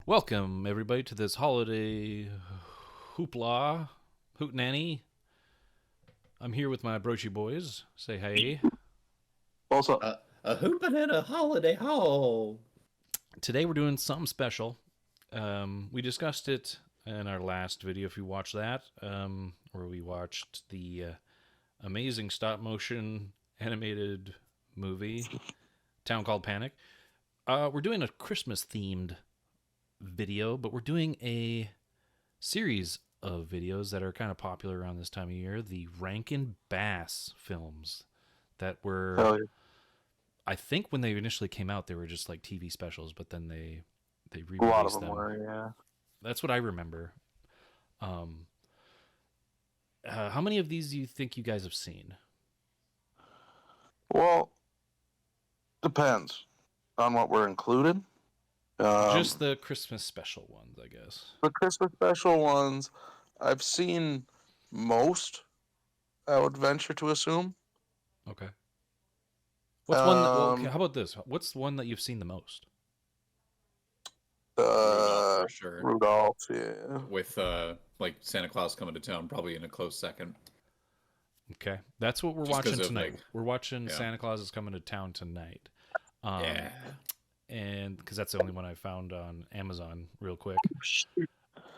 Welcome, everybody, to this holiday hoopla, hootenanny. I'm here with my broachy boys. Say hey. Also, A hoopin' and a holiday ho. Today we're doing something special. We discussed it in our last video, if you watched that, where we watched the amazing stop-motion animated movie, Town Called Panic. We're doing a Christmas-themed video, but we're doing a series of videos that are kind of popular around this time of year, the Rankin Bass films that were I think when they initially came out they were just like TV specials, but then they a lot of re-released them were, yeah. That's what I remember. How many of these do you think you guys have seen? Well, depends on what we're included. Just the Christmas special ones, I guess. The Christmas special ones, I've seen most, I would venture to assume. Okay. What's one that, well, okay, how about this? What's the one that you've seen the most? Rudolph, for sure. Rudolph, yeah. With like Santa Claus coming to town, probably in a close second. Okay, that's what we're Just 'cause watching of, tonight. like, We're watching yeah. Santa Claus is Coming to Town tonight. Yeah. And because that's the only one I found on Amazon real quick.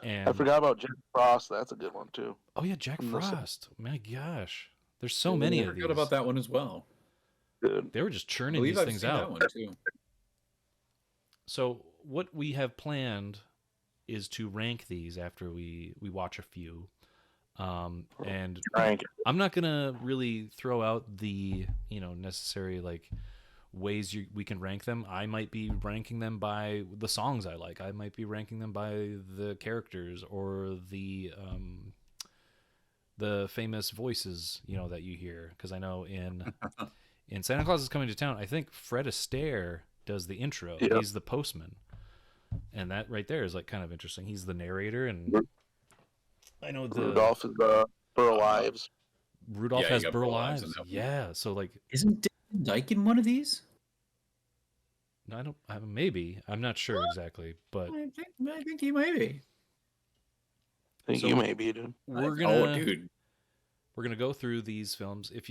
And I forgot about Jack Frost. That's a good one, too. oh yeah, Jack Listen. Frost. My gosh, there's so many I of these. forgot about that one as well. Good. They were just I churning believe these I've things seen that out. one too. So what we have planned is to rank these after we watch a few. And Rank. I'm not gonna really throw out the necessary like ways we can rank them. I might be ranking them by the songs I like. I might be ranking them by the characters or the famous voices that you hear. Because I know in Santa Claus is Coming to Town, I think Fred Astaire does the intro. Yep. He's the postman, and that right there is like kind of interesting. He's the narrator, and I know the Rudolph is Burl Ives. Rudolph Yeah, you has got Burl Burl Ives in Ives. that one. Yeah, so like Isn't David Dyke in one of these? maybe I'm not sure exactly, but I think he might be. I think So- you may be, dude. we're Oh, gonna dude. we're gonna go through these films. If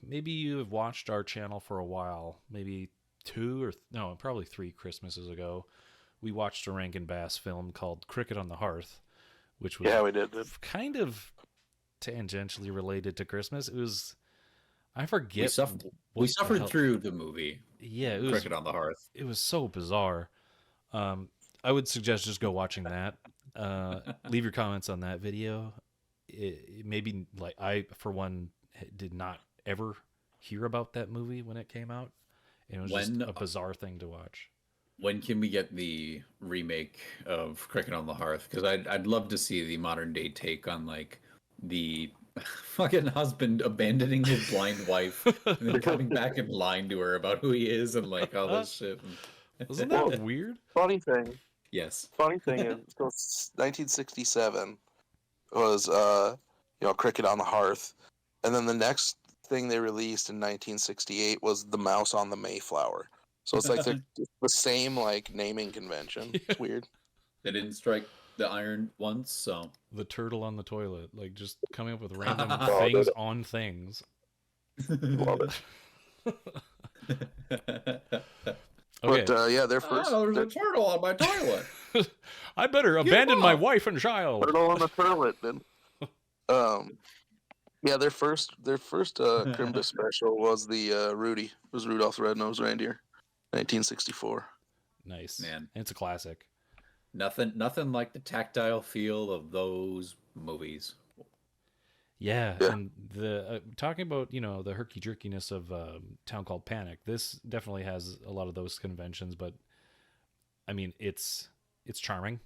maybe you have watched our channel for a while, maybe probably 3 Christmases ago, we watched a Rankin Bass film called Cricket on the Hearth, which was Yeah, we did, dude. kind of tangentially related to Christmas. It was, I forget. We what the suffered hell- through the movie. Yeah, it was Cricket on the Hearth. it was so bizarre. I would suggest just go watching that. Leave your comments on that video. It maybe like I, for one, did not ever hear about that movie when it came out. And it was just When- a bizarre thing to watch. When can we get the remake of Cricket on the Hearth? Because I'd love to see the modern day take on like the fucking husband abandoning his blind wife and then coming back and lying to her about who he is and like all this shit. Wasn't that weird? Funny thing Yes. is, so 1967 was, Cricket on the Hearth. And then the next thing they released in 1968 was The Mouse on the Mayflower. So it's like the same like naming convention. It's weird. They didn't strike the iron once, so The turtle on the toilet, like just coming up with random Oh, things dude. on things. Love it. Okay, But yeah, their first there's a turtle on my toilet. I better abandon my off. wife and child. turtle on the toilet, then. Yeah, their first Christmas special was the Rudy. It was Rudolph the Red-Nosed Reindeer, 1964. Nice, Man. It's a classic. Nothing like the tactile feel of those movies. Yeah, Yeah. and the talking about the herky jerkiness of Town Called Panic. This definitely has a lot of those conventions, but I mean it's charming.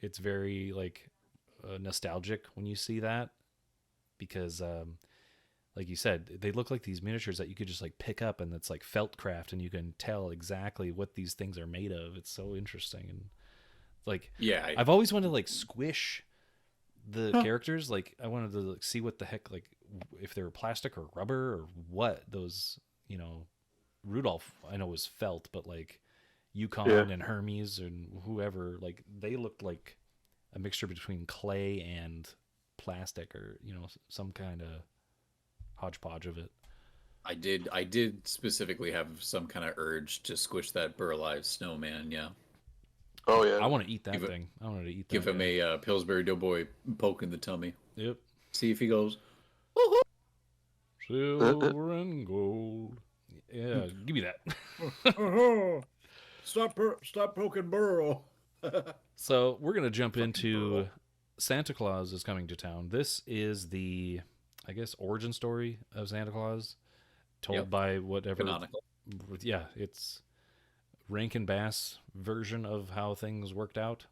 It's very like nostalgic when you see that because like you said, they look like these miniatures that you could just like pick up, and it's like felt craft, and you can tell exactly what these things are made of. It's so interesting, and like Yeah, I've always wanted to like squish the characters. Like I wanted to like, see what the heck, like if they were plastic or rubber or what those Rudolph I know was felt, but like Yukon and Hermes and whoever, like they looked like a mixture between clay and plastic, or some kind of hodgepodge of it. I did specifically have some kind of urge to squish that burr-alive snowman. Yeah, Oh yeah. I want to eat that Give it- thing. I want to eat that. give him guy. a Pillsbury Doughboy poke in the tummy. Yep. See if he goes. Silver and gold. Yeah, give me that. Oh, stop poking Burrow. So we're gonna jump into Santa Claus is Coming to Town. This is the, I guess, origin story of Santa Claus, told Yep. by whatever. Canonical. Yeah, it's Rankin Bass version of how things worked out.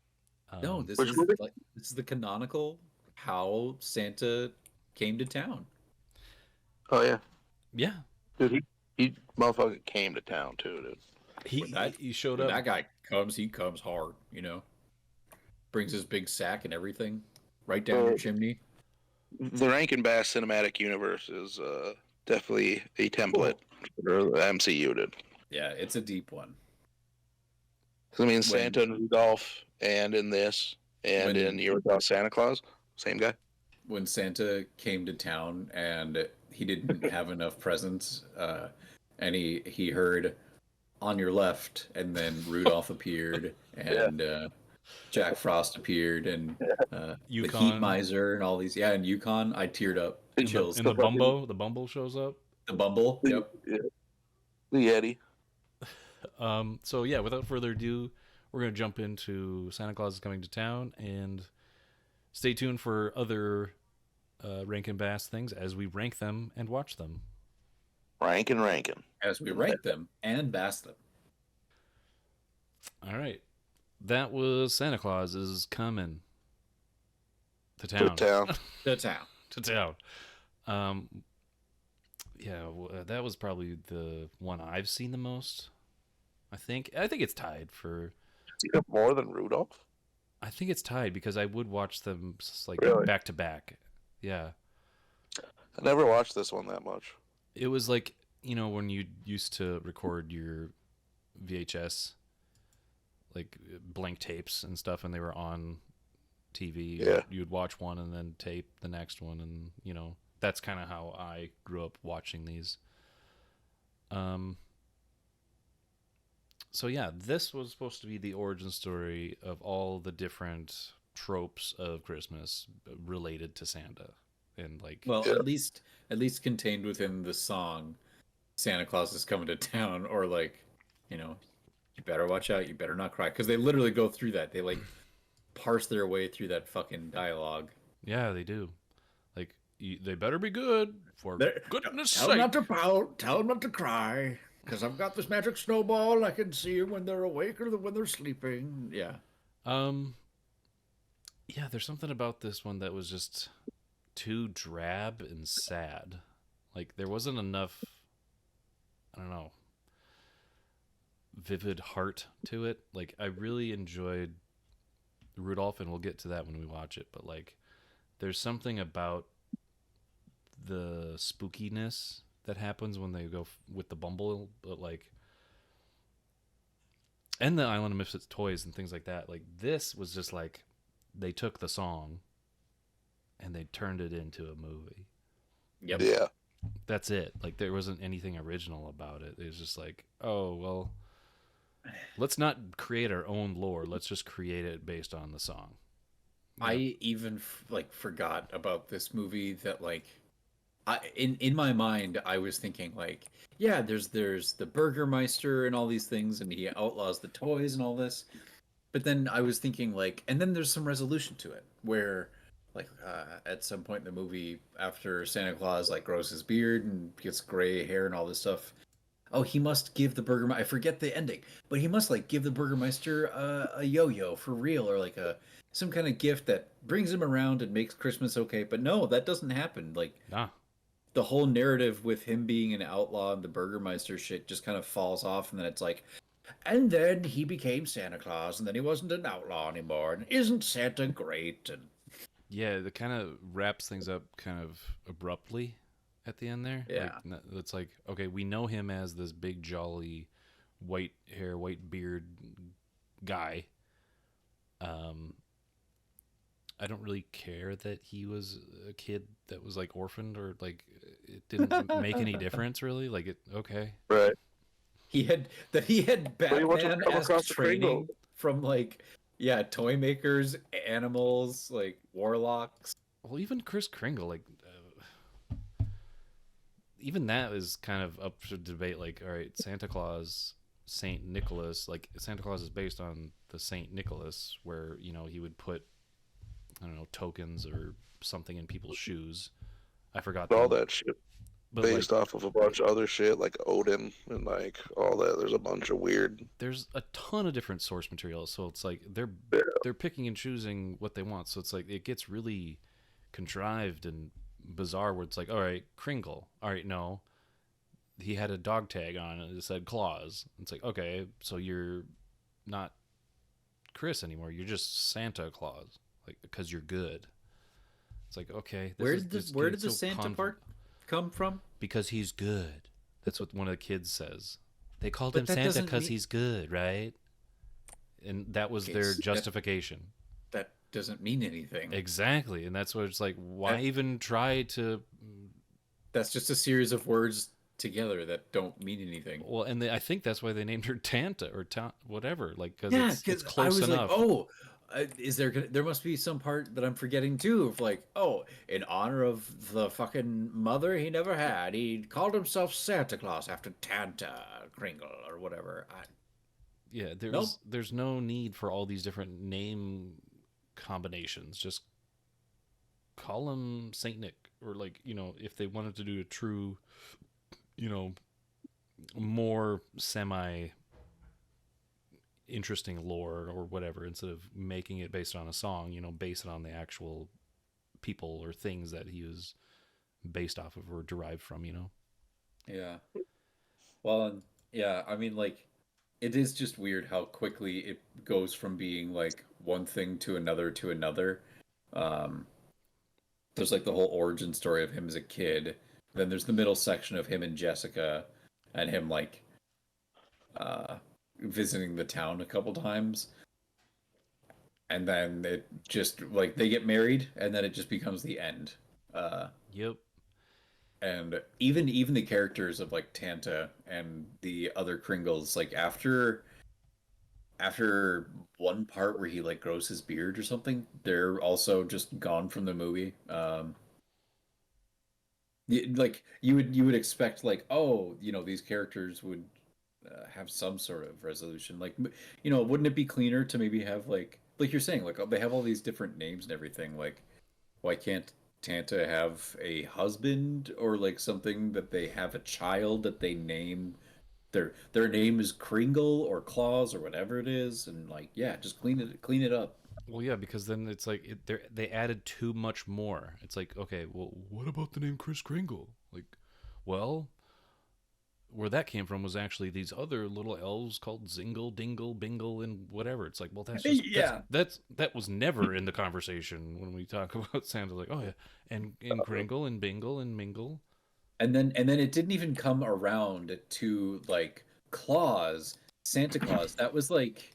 No, this Which is movie? this is the canonical how Santa came to town. Oh yeah. Yeah, Dude, he motherfucker came to town too, dude. he showed When up. that guy comes, he comes hard. Brings his big sack and everything right down your chimney. The Rankin Bass cinematic universe is definitely a template for the MCU, dude. Yeah, it's a deep one. 'Cause, I mean, Santa and Rudolph, and in this, and When- in Year Without Santa Claus, same guy. When Santa came to town and he didn't have enough presents, and he heard on your left, and then Rudolph appeared, and Jack Frost appeared, and the Heat Yukon. Miser, and all these. Yeah, and Yukon, I teared up. Chills. And the Bumble shows up. The Bumble. Yep. Yeah. The Yeti. So yeah, without further ado, we're gonna jump into Santa Claus is Coming to Town, and stay tuned for other Rankin Bass things as we rank them and watch them. Rankin Rankin. As we rank them and bass them. All right, that was Santa Claus is Coming to To Town. town. The town. To town. Yeah, that was probably the one I've seen the most. I think it's tied for. You got more than Rudolph? I think it's tied because I would watch them like Really? back to back. Yeah. I never watched this one that much. It was like, when you used to record your VHS, like blank tapes and stuff, and they were on TV. Yeah. You'd watch one and then tape the next one, and that's kind of how I grew up watching these. So yeah, this was supposed to be the origin story of all the different tropes of Christmas related to Santa, and like, Well, Yeah. at least contained within the song, Santa Claus is coming to town, or like, you better watch out, you better not cry, because they literally go through that. They like parse their way through that fucking dialogue. yeah, they do. Like, they better be good for goodness Tell them sake. not to pout. Tell them not to cry. Because I've got this magic snowball. I can see them when they're awake or when they're sleeping. Yeah. Yeah, there's something about this one that was just too drab and sad. Like, there wasn't enough, I don't know, vivid heart to it. Like, I really enjoyed Rudolph, and we'll get to that when we watch it, but like, there's something about the spookiness that happens when they go with the Bumble, but like, and the Island of Misfits toys and things like that. Like, this was just like, they took the song and they turned it into a movie. Yep. Yeah. That's it. Like, there wasn't anything original about it. It was just like, oh, well, let's not create our own lore. Let's just create it based on the song. I even forgot about this movie that in my mind I was thinking like, yeah, there's the Burgermeister and all these things, and he outlaws the toys and all this. But then I was thinking like, and then there's some resolution to it where at some point in the movie, after Santa Claus grows his beard and gets gray hair and all this stuff, oh, he must give the Burgermeister, I forget the ending, but he must give the Burgermeister a yo-yo for real, or some kind of gift that brings him around and makes Christmas okay. But no, that doesn't happen. Nah. The whole narrative with him being an outlaw and the Burgermeister shit just kind of falls off, and then it's like, and then he became Santa Claus, and then he wasn't an outlaw anymore, and isn't Santa great? And Yeah, it kind of wraps things up kind of abruptly at the end there. Yeah. Like, it's like, okay, we know him as this big, jolly, white hair, white beard guy. I don't really care that he was a kid that was like orphaned, or like it didn't make any difference really. Like it, okay. Right. He had But you want to Batman come as across the Kringle. training from like toy makers, animals, like warlocks. Well, even Kris Kringle, like even that is kind of up for debate. Like, all right, Santa Claus, Saint Nicholas. Like Santa Claus is based on the Saint Nicholas, where he would put, I don't know, tokens or something in people's shoes. I forgot All that shit but based like, off of a bunch of other shit like Odin and like all that. There's a bunch of weird. there's a ton of different source materials, so it's like Yeah. they're picking and choosing what they want. So it's like it gets really contrived and bizarre. Where it's like, all right, Kringle. All right, no, he had a dog tag on it that said Claus. It's like, okay, so you're not Chris anymore. You're just Santa Claus, like because you're good. It's like, okay, Where did the Santa part come from? Because he's good. That's what one of the kids says. They called But him that Santa doesn't because mean- he's good, right? And that was Okay, their that- justification. That doesn't mean anything. Exactly, and that's what it's like. Why That- even try to? That's just a series of words together that don't mean anything. Well, and I think that's why they named her Tanta or whatever, like because Yeah, it's because I close was enough. like, oh, is there must be some part that I'm forgetting too of like, oh, in honor of the fucking mother he never had, he called himself Santa Claus after Tanta Kringle or whatever. Yeah, Nope. there's no need for all these different name combinations. Just call him Saint Nick, or like if they wanted to do a true, more semi interesting lore or whatever, instead of making it based on a song, base it on the actual people or things that he was based off of or derived from. Yeah. Well, yeah, I mean, like, it is just weird how quickly it goes from being like one thing to another to another. Um, there's like the whole origin story of him as a kid. Then there's the middle section of him and Jessica, and him like visiting the town a couple times. And then it just like they get married, and then it just becomes the end. Yep. And even the characters of like Tanta and the other Kringles, like after one part where he like grows his beard or something, they're also just gone from the movie. Like you would expect like, oh, these characters would have some sort of resolution. Like, wouldn't it be cleaner to maybe have like you're saying, like they have all these different names and everything. Like, why can't Tanta have a husband or like something that they have a child that they name their name is Kringle or Claus or whatever it is, and like yeah, just clean it up. Well, yeah, because then it's like they added too much more. It's like, okay, well, what about the name Kris Kringle? Like, well, where that came from was actually these other little elves called Zingle, Dingle, Bingle, and whatever. It's like, well, that's just Yeah. that was never in the conversation when we talk about Santa. Like, oh yeah, and Kringle and Bingle and Mingle. And then it didn't even come around to like Claus, Santa Claus. That was like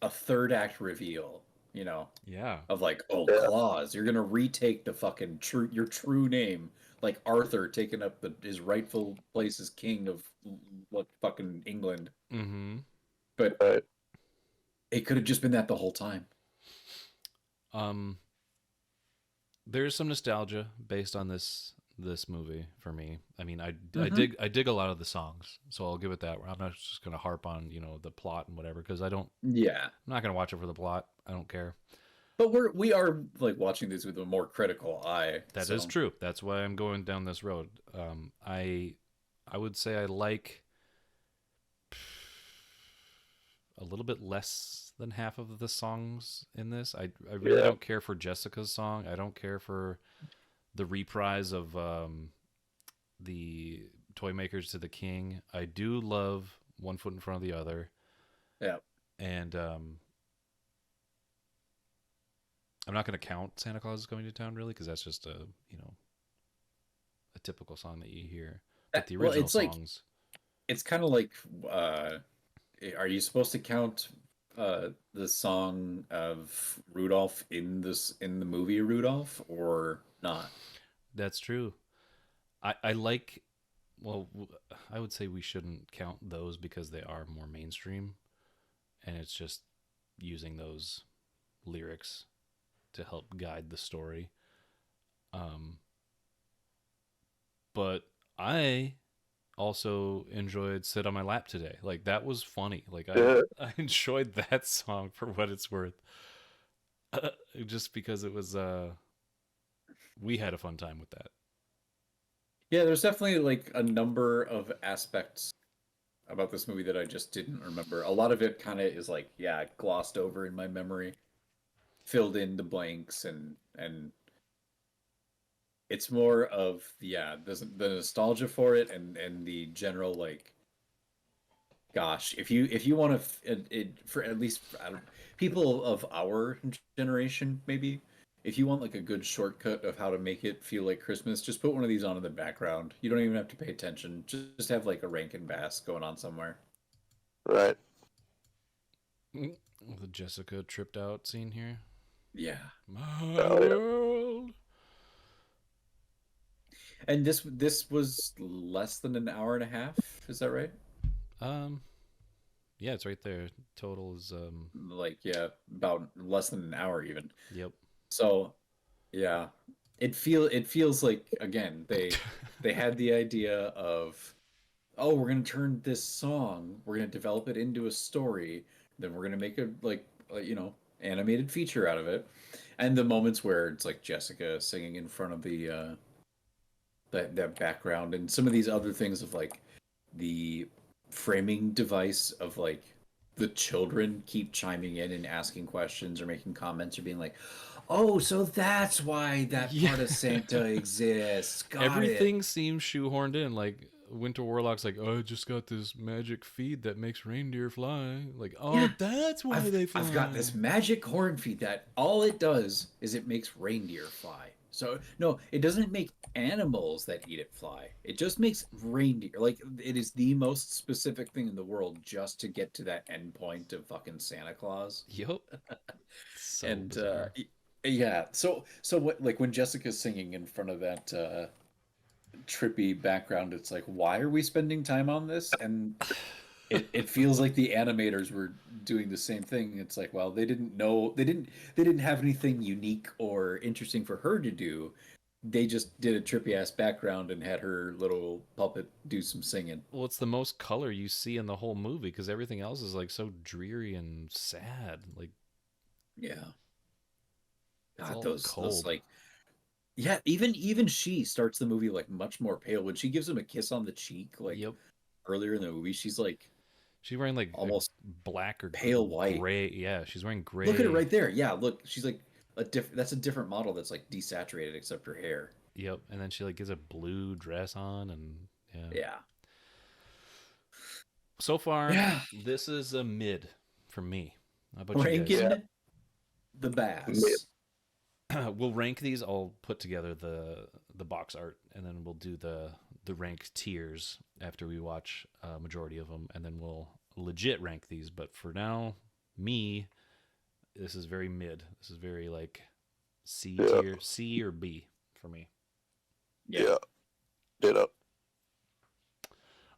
a third act reveal, Yeah. of like, oh, Yeah. Claus, you're gonna retake the fucking your true name, like Arthur taking up his rightful place as king of what fucking England. Mm-hmm. But Right. it could have just been that the whole time. There's some nostalgia based on this movie for me. I mean, I Mhm. dig a lot of the songs, so I'll give it that. I'm not just gonna harp on the plot and whatever, because I'm Yeah, not gonna watch it for the plot. I don't care. but we are like watching these with a more critical eye. That is true. That's why I'm going down this road. I would say I like a little bit less than half of the songs in this. I really Yeah. don't care for Jessica's song. I don't care for the reprise of the Toy Makers to the King. I do love One Foot in Front of the Other. Yeah. And I'm not going to count Santa Claus is Coming to Town, really, because that's just a typical song that you hear. But the Well, original it's like- songs. It's kind of like are you supposed to count the song of Rudolph in the movie Rudolph or not? That's true. I like. Well, I would say we shouldn't count those because they are more mainstream, and it's just using those lyrics to help guide the story. Um, but I also enjoyed "Sit on My Lap" today. Like that was funny. Like Yeah. I enjoyed that song for what it's worth, just because it was. We had a fun time with that. Yeah, there's definitely like a number of aspects about this movie that I just didn't remember. A lot of it kind of is like, yeah, glossed over in my memory, filled in the blanks, and it's more of yeah, the nostalgia for it and the general like, gosh, if you want to for at least I don't people of our generation maybe. If you want like a good shortcut of how to make it feel like Christmas, just put one of these on in the background. You don't even have to pay attention. Just have like a Rankin Bass going on somewhere. Right. The Jessica tripped out scene here. Yeah. My Oh, yeah. world. And this was less than an hour and a half. Is that right? Um, yeah, it's right there. Total is Like yeah, about less than an hour even. yep. So yeah, it feels like again they had the idea of oh we're gonna turn this song we're gonna develop it into a story then we're gonna make a like animated feature out of it and the moments where it's like Jessica singing in front of the that background and some of these other things of like the framing device of like the children keep chiming in and asking questions or making comments or being like, "Oh, so that's why that Yeah. part of Santa exists." Got Everything seems shoehorned in. Like Winter Warlock's like, oh, I just got this magic feed that makes reindeer fly. Like, oh, Yeah. that's why I've, they fly. I've got this magic horn feed that all it does is it makes reindeer fly. So no, it doesn't make animals that eat it fly. It just makes reindeer. Like it is the most specific thing in the world just to get to that end point of fucking Santa Claus. Yup. So And bizarre. yeah, so what like when Jessica's singing in front of that trippy background, it's like why are we spending time on this? And it feels like the animators were doing the same thing. It's like, well, they didn't have anything unique or interesting for her to do. They just did a trippy ass background and had her little puppet do some singing. Well, it's the most color you see in the whole movie because everything else is like so dreary and sad. Like Yeah. it's God, all those cold. like yeah, even she starts the movie like much more pale. When she gives him a kiss on the cheek, like Yep. earlier in the movie, she's like She's wearing like a almost black or pale white. gray. Yeah, she's wearing gray. Look at it right there. Yeah, look, she's like that's a different model that's like desaturated except her hair. Yep. And then she like gets a blue dress on and yeah. Yeah. So far, Yeah. this is a mid for me. How about you Rankin Yeah. the Bass. guys? We'll rank these. I'll put together the box art, and then we'll do the rank tiers after we watch a majority of them, and then we'll legit rank these. But for now, me, this is very mid. This is very like C Yeah. tier, C or B for me. Yeah. Ditto.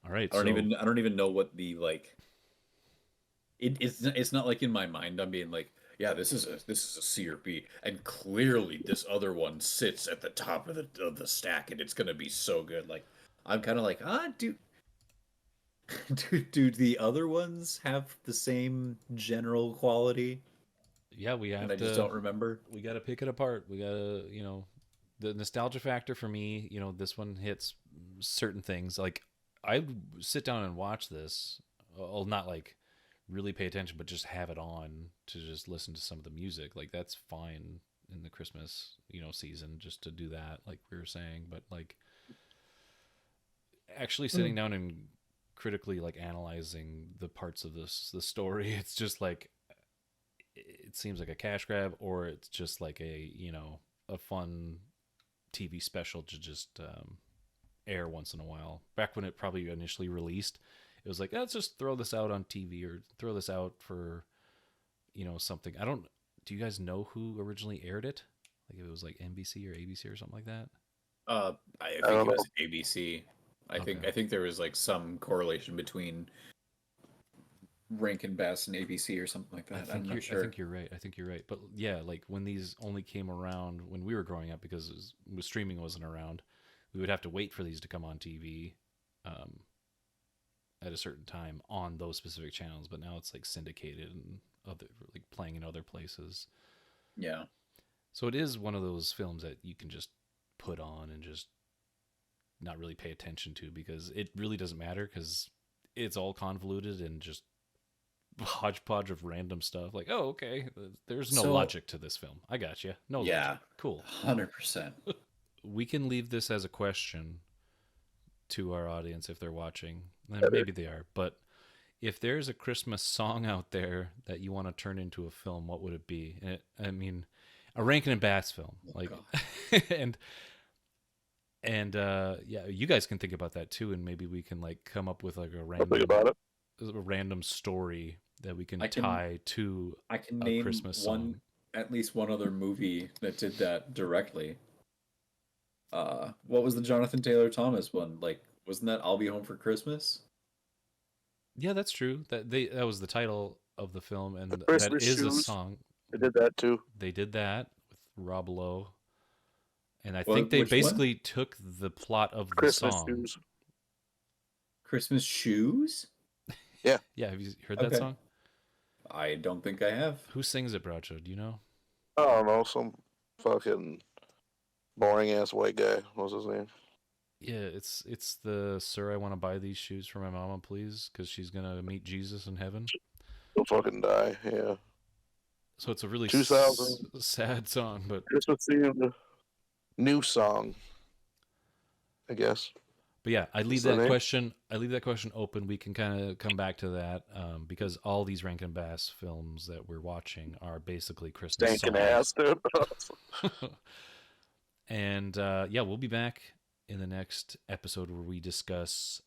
All right. I don't even know what the like it's not like in my mind I'm being like, yeah, this is a C or B, and clearly this other one sits at the top of the stack, and it's gonna be so good. Like I'm kind of like, do the other ones have the same general quality? yeah, we have And I to. just don't remember. We got to pick it apart. We got to, the nostalgia factor for me. This one hits certain things. Like I'd sit down and watch this. I'll not like really pay attention, but just have it on to just listen to some of the music. Like that's fine in the Christmas, season just to do that, like we were saying. But like actually sitting down and critically like analyzing the parts of the story, it's just like it seems like a cash grab, or it's just like a fun TV special to just air once in a while. Back when it probably initially released, It was like, let's just throw this out on TV or throw this out for, something. Do you guys know who originally aired it? Like if it was like NBC or ABC or something like that? I think don't it know. was ABC. I think there was like some correlation between Rankin Bass and ABC or something like that. I'm not sure. I think you're right. But yeah, like when these only came around when we were growing up, because streaming wasn't around, we would have to wait for these to come on TV at a certain time on those specific channels. But now it's like syndicated and like playing in other places. Yeah. So it is one of those films that you can just put on and just not really pay attention to, because it really doesn't matter, because it's all convoluted and just hodgepodge of random stuff. Like, oh, okay, there's no logic to this film. I got you. No logic. Cool. 100%. We can leave this as a question to our audience if they're watching. And maybe they are. But if there's a Christmas song out there that you want to turn into a film, what would it be? I mean, a Rankin and Bass film. And yeah, you guys can think about that too, and maybe we can like come up with like a random story that we can tie to name Christmas song. At least one other movie that did that directly. What was the Jonathan Taylor Thomas one? Like, wasn't that "I'll Be Home for Christmas"? Yeah, that's true. That was the title of the film, and that Christmas is a Shoes. song. They did that too. They did that with Rob Lowe, and I Well, think they which one? basically took the plot of the Christmas song. Shoes. Christmas Shoes? Yeah, have you heard that song? I don't think I have. Who sings it, Bracho? Do you know? I don't know, some fucking boring ass white guy. What's his name? Yeah, it's the "Sir, I want to buy these shoes for my mama, please, because she's gonna meet Jesus in heaven." He'll fucking die. Yeah. So it's a really 2000. sad song, but Christmas themed new song, I guess. But yeah, I leave What's the that name? question. I leave that question open. We can kind of come back to that because all these Rankin Bass films that we're watching are basically Christmas Stinking songs. ass, dude. And yeah, we'll be back in the next episode where we discuss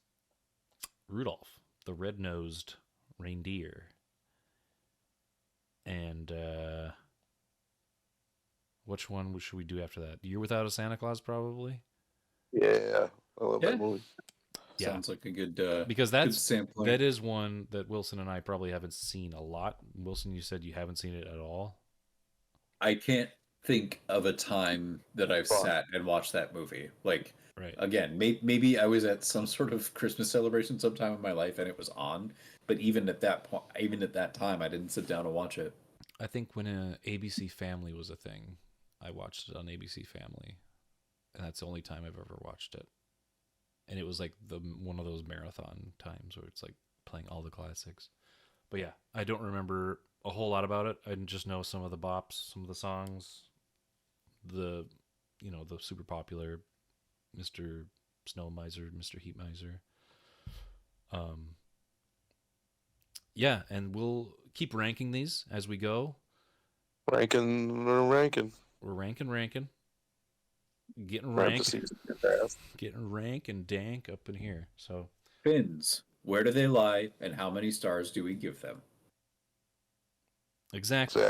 Rudolph, the red-nosed reindeer, and which one should we do after that? Year Without a Santa Claus, probably. Yeah, I love that movie. Yeah. Sounds like a good because good sampling. that is one that Wilson and I probably haven't seen a lot. Wilson, you said you haven't seen it at all. I can't think of a time that I've sat and watched that movie. Like, right. Again, maybe I was at some sort of Christmas celebration sometime in my life and it was on, but even at that point, even at that time, I didn't sit down and watch it. I think when ABC Family was a thing, I watched it on ABC Family, and that's the only time I've ever watched it. And it was like one of those marathon times where it's like playing all the classics. But yeah, I don't remember a whole lot about it. I just know some of the bops, some of the songs, the super popular Mr. Snow Miser, Mr. Heat Miser. Yeah, and we'll keep ranking these as we go. Ranking. We're ranking. Getting rank and dank up in here. So Fins, where do they lie, and how many stars do we give them? Exactly.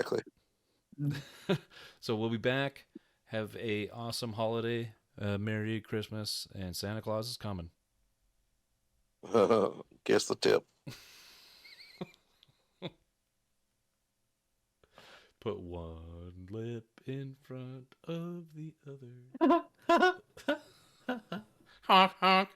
So we'll be back. Have a awesome holiday. Merry Christmas, and Santa Claus is coming. Guess the tip. Put one lip in front of the other. Honk, honk.